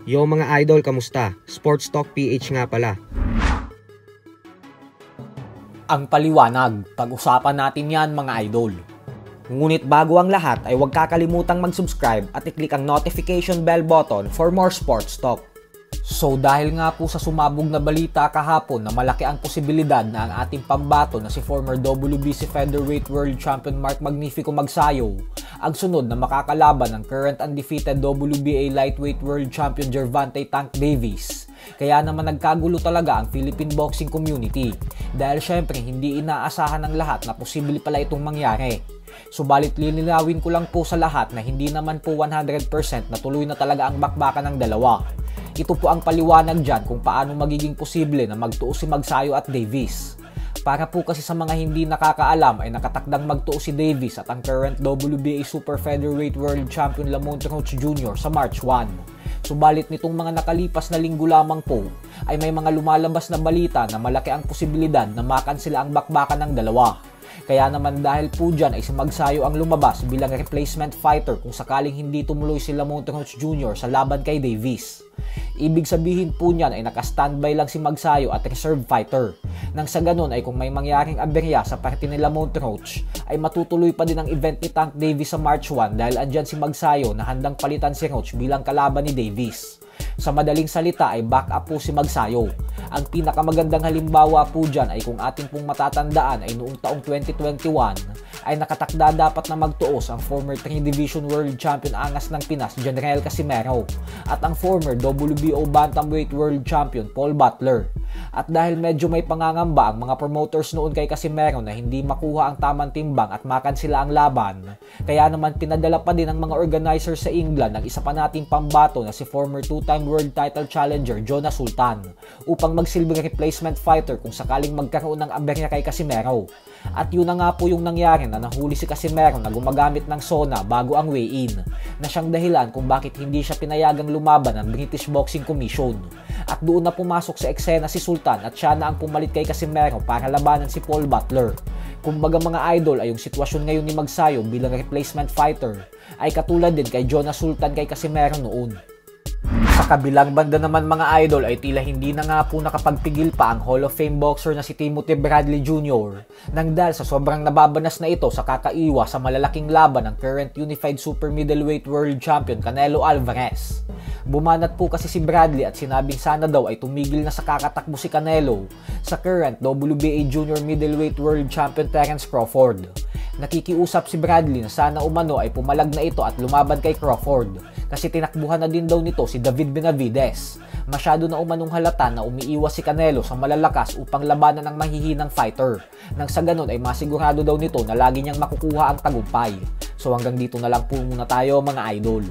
Yo mga idol, kamusta? Sports Talk PH nga pala. Ang paliwanag, pag-usapan natin yan mga idol. Ngunit bago ang lahat ay huwag kakalimutang mag-subscribe at i-click ang notification bell button for more sports talk. So dahil nga po sa sumabog na balita kahapon na malaki ang posibilidad na ang ating pambato na si former WBC Featherweight World Champion Mark Magnifico Magsayo ang sunod na makakalaban ng current undefeated WBA Lightweight World Champion Gervonta Tank Davis. Kaya naman nagkagulo talaga ang Philippine boxing community dahil syempre hindi inaasahan ng lahat na posible pala itong mangyari. Subalit lilinawin ko lang po sa lahat na hindi naman po 100% na tuloy na talaga ang bakbakan ng dalawa. Ito po ang paliwanag dyan kung paano magiging posible na magtuos si Magsayo at Davis. Para po kasi sa mga hindi nakakaalam ay nakatakdang magtuos si Davis at ang current WBA Super Featherweight World Champion Lamont Roach Jr. sa March 1. Subalit nitong mga nakalipas na linggo lamang po ay may mga lumalabas na balita na malaki ang posibilidad na makansela ang bakbakan ng dalawa. Kaya naman dahil po dyan ay si Magsayo ang lumabas bilang replacement fighter kung sakaling hindi tumuloy si Lamont Roach Jr. sa laban kay Davis. Ibig sabihin po niyan ay naka-standby lang si Magsayo at reserve fighter. Nang sa ganun ay kung may mangyaring aberya sa parte ni Lamont Roach ay matutuloy pa din ang event ni Tank Davis sa March 1 dahil andyan si Magsayo na handang palitan si Roach bilang kalaban ni Davis. Sa madaling salita ay back up po si Magsayo. Ang pinakamagandang halimbawa po dyan ay kung ating pong matatandaan ay noong taong 2021 ay nakatakda dapat na magtuos ang former 3 Division World Champion angas ng Pinas General Casimero at ang former WBO Bantamweight World Champion Paul Butler. At dahil medyo may pangangamba ang mga promoters noon kay Casimero na hindi makuha ang tamang timbang at makansela ang laban, kaya naman pinadala pa din ng mga organizers sa England ang isa pa nating pambato na si former 2-time world title challenger Jonas Sultan upang magsilbing replacement fighter kung sakaling magkaroon ng aberya kay Casimero. At yun na nga po yung nangyari na nahuli si Casimero na gumagamit ng SONA bago ang weigh-in na siyang dahilan kung bakit hindi siya pinayagang lumaban ng British Boxing Commission. At doon na pumasok sa eksena si Sultan at siya na ang pumalit kay Casimero para labanan si Paul Butler. Kumbaga mga idol ay yung sitwasyon ngayon ni Magsayo bilang replacement fighter ay katulad din kay Jonas Sultan kay Casimero noon. Sa kabilang banda naman mga idol ay tila hindi na nga po nakapagpigil pa ang Hall of Fame boxer na si Timothy Bradley Jr. nang dahil sa sobrang nababanas na ito sa kakaiwa sa malalaking laban ng current Unified Super Middleweight World Champion Canelo Alvarez. Bumanat po kasi si Bradley at sinabing sana daw ay tumigil na sa kakatakbo si Canelo sa current WBA Junior Middleweight World Champion Terence Crawford. Nakikiusap si Bradley na sana umano ay pumalag na ito at lumaban kay Crawford kasi tinakbuhan na din daw nito si David Benavidez. Masyado na umanong halata na umiiwas si Canelo sa malalakas upang labanan ng mahihinang fighter. Nang sa ganun ay masigurado daw nito na lagi niyang makukuha ang tagumpay. So hanggang dito na lang po muna tayo mga idol.